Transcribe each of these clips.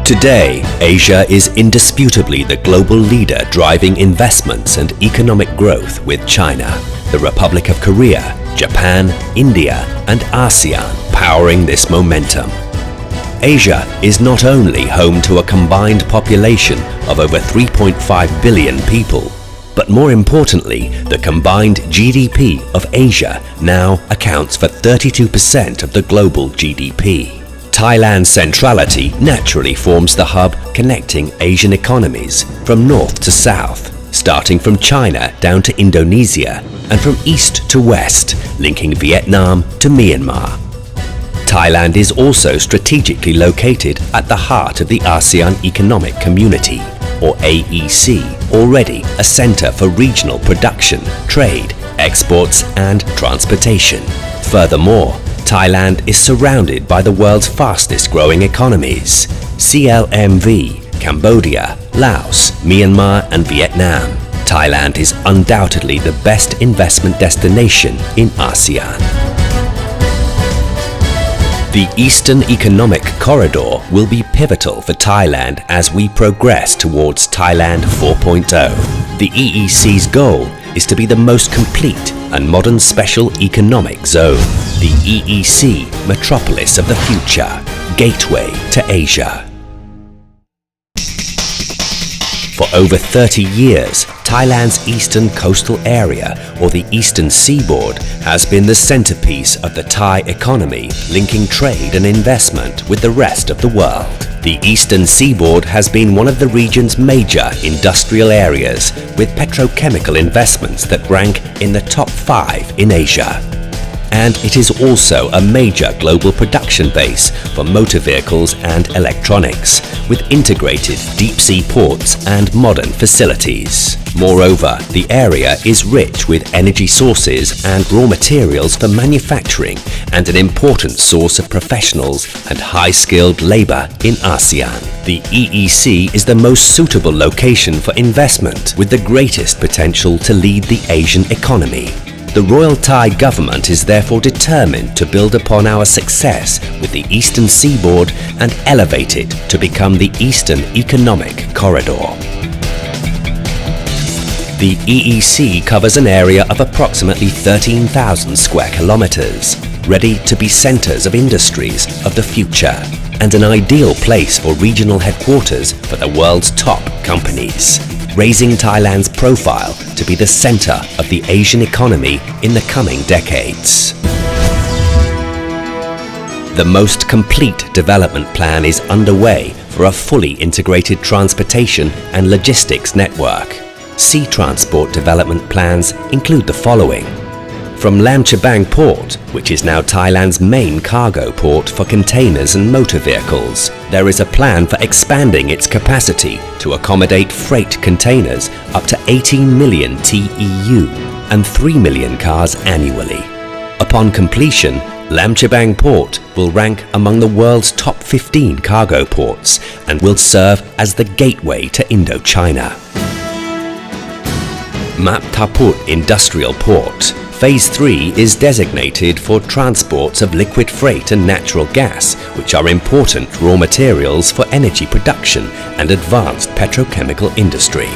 Today, Asia is indisputably the global leader driving investments and economic growth with China, the Republic of Korea, Japan, India and ASEAN powering this momentum. Asia is not only home to a combined population of over 3.5 billion people, but more importantly, the combined GDP of Asia now accounts for 32% of the global GDP. Thailand's centrality naturally forms the hub connecting Asian economies from north to south, starting from China down to Indonesia and from east to west, linking Vietnam to Myanmar. Thailand is also strategically located at the heart of the ASEAN Economic Community, or AEC, already a centre for regional production, trade, exports and transportation. Furthermore, Thailand is surrounded by the world's fastest growing economies, CLMV, Cambodia, Laos, Myanmar and Vietnam. Thailand is undoubtedly the best investment destination in ASEAN. The Eastern Economic Corridor will be pivotal for Thailand as we progress towards Thailand 4.0. The EEC's goal is to be the most complete and modern special economic zone, the EEC metropolis of the future, gateway to Asia. For over 30 years, Thailand's eastern coastal area, or the eastern seaboard, has been the centerpiece of the Thai economy, linking trade and investment with the rest of the world. The eastern seaboard has been one of the region's major industrial areas, with petrochemical investments that rank in the top 5 in Asia. And it is also a major global production base for motor vehicles and electronics, with integrated deep-sea ports and modern facilities. Moreover, the area is rich with energy sources and raw materials for manufacturing and an important source of professionals and high-skilled labor in ASEAN. The EEC is the most suitable location for investment with the greatest potential to lead the Asian economy. The Royal Thai government is therefore determined to build upon our success with the Eastern Seaboard and elevate it to become the Eastern Economic Corridor. The EEC covers an area of approximately 13,000 square kilometers, ready to be centers of industries of the future and an ideal place for regional headquarters for the world's top companies, raising Thailand's profile to be the center of the Asian economy in the coming decades. The most complete development plan is underway for a fully integrated transportation and logistics network. Sea transport development plans include the following. From Lam Shebang Port, which is now Thailand's main cargo port for containers and motor vehicles, there is a plan for expanding its capacity to accommodate freight containers up to 18 million TEU and 3 million cars annually. Upon completion, Lam Shebang Port will rank among the world's top 15 cargo ports and will serve as the gateway to Indochina. Map Thaput Industrial Port. Phase 3 is designated for transports of liquid freight and natural gas, which are important raw materials for energy production and advanced petrochemical industry.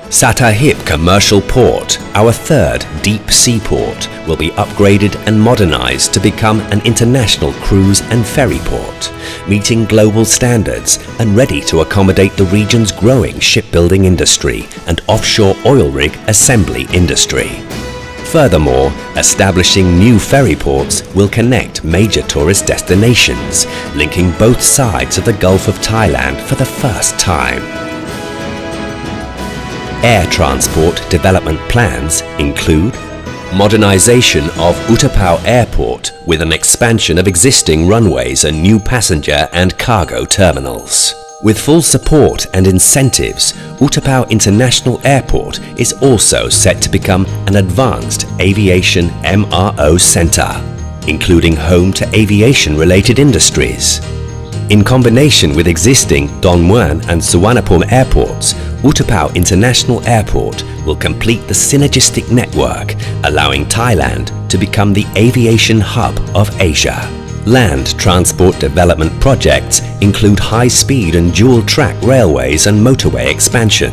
Sattahip Commercial Port, our third deep sea port, will be upgraded and modernized to become an international cruise and ferry port, meeting global standards and ready to accommodate the region's growing shipbuilding industry and offshore oil rig assembly industry. Furthermore, establishing new ferry ports will connect major tourist destinations, linking both sides of the Gulf of Thailand for the first time. Air transport development plans include modernization of Utapao Airport with an expansion of existing runways and new passenger and cargo terminals. With full support and incentives, Utapao International Airport is also set to become an advanced aviation MRO center, including home to aviation-related industries. In combination with existing Don Mueang and Suvarnabhumi airports, Utapao International Airport will complete the synergistic network, allowing Thailand to become the aviation hub of Asia. Land transport development projects include high-speed and dual-track railways and motorway expansion,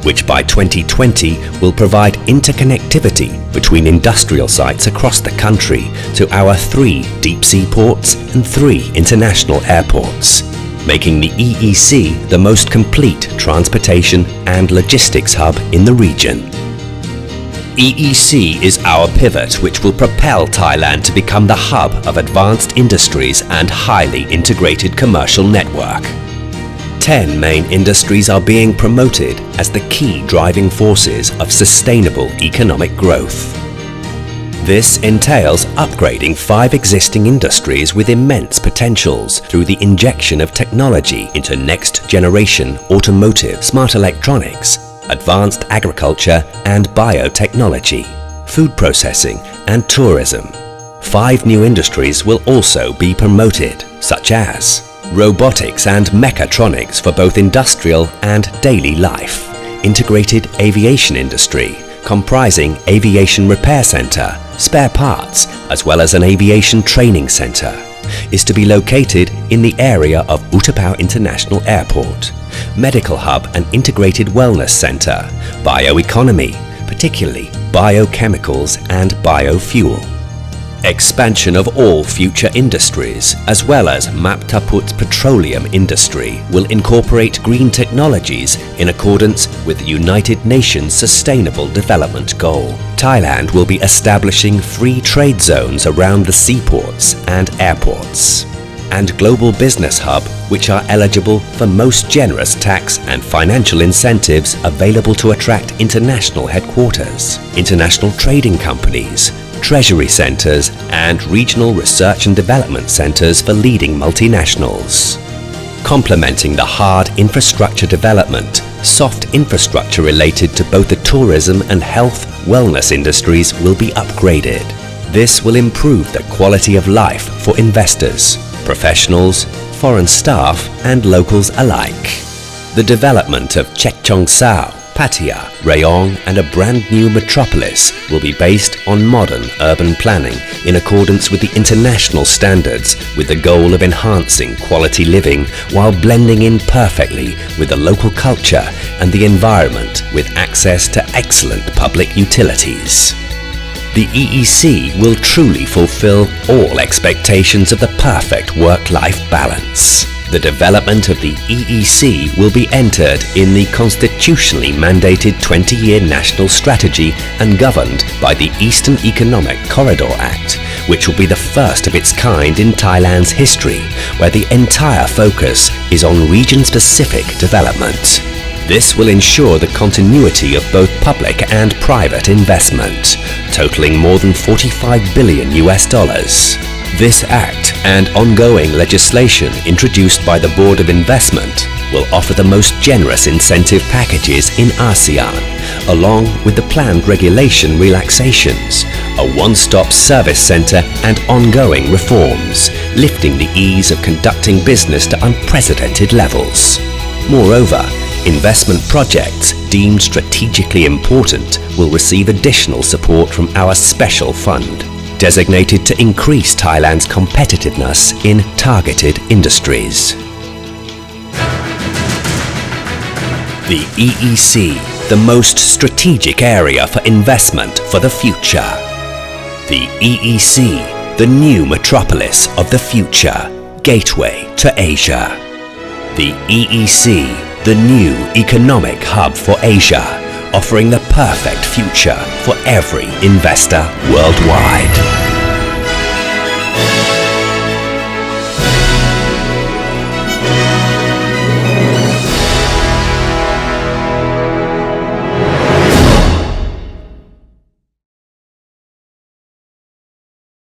which by 2020 will provide interconnectivity between industrial sites across the country to our 3 deep-sea ports and 3 international airports, making the EEC the most complete transportation and logistics hub in the region. EEC is our pivot which will propel Thailand to become the hub of advanced industries and highly integrated commercial network. 10 main industries are being promoted as the key driving forces of sustainable economic growth. This entails upgrading 5 existing industries with immense potentials through the injection of technology into next-generation automotive, smart electronics, advanced agriculture and biotechnology, food processing and tourism. 5 new industries will also be promoted, such as robotics and mechatronics for both industrial and daily life, integrated aviation industry comprising aviation repair center, spare parts, as well as an aviation training center, is to be located in the area of Utapao International Airport, medical hub and integrated wellness center, bioeconomy, particularly biochemicals and biofuel. Expansion of all future industries, as well as Maptaput's petroleum industry, will incorporate green technologies in accordance with the United Nations Sustainable Development Goal. Thailand will be establishing free trade zones around the seaports and airports, and global business hub which are eligible for most generous tax and financial incentives available to attract international headquarters, international trading companies, treasury centers and regional research and development centers for leading multinationals. Complementing the hard infrastructure development, soft infrastructure related to both the tourism and health wellness industries will be upgraded. This will improve the quality of life for investors, professionals, foreign staff and locals alike. The development of Chekchongsao, Pattaya, Rayong and a brand new metropolis will be based on modern urban planning in accordance with the international standards, with the goal of enhancing quality living while blending in perfectly with the local culture and the environment with access to excellent public utilities. The EEC will truly fulfill all expectations of the perfect work-life balance. The development of the EEC will be entered in the constitutionally mandated 20-year national strategy and governed by the Eastern Economic Corridor Act, which will be the first of its kind in Thailand's history, where the entire focus is on region-specific development. This will ensure the continuity of both public and private investment, totaling more than $45 billion. This act and ongoing legislation introduced by the Board of Investment will offer the most generous incentive packages in ASEAN, along with the planned regulation relaxations, a one-stop service center and ongoing reforms, lifting the ease of conducting business to unprecedented levels. Moreover, investment projects deemed strategically important will receive additional support from our special fund, designated to increase Thailand's competitiveness in targeted industries. The EEC, the most strategic area for investment for the future. The EEC, the new metropolis of the future, gateway to Asia. The EEC, the new economic hub for Asia, offering the perfect future for every investor worldwide.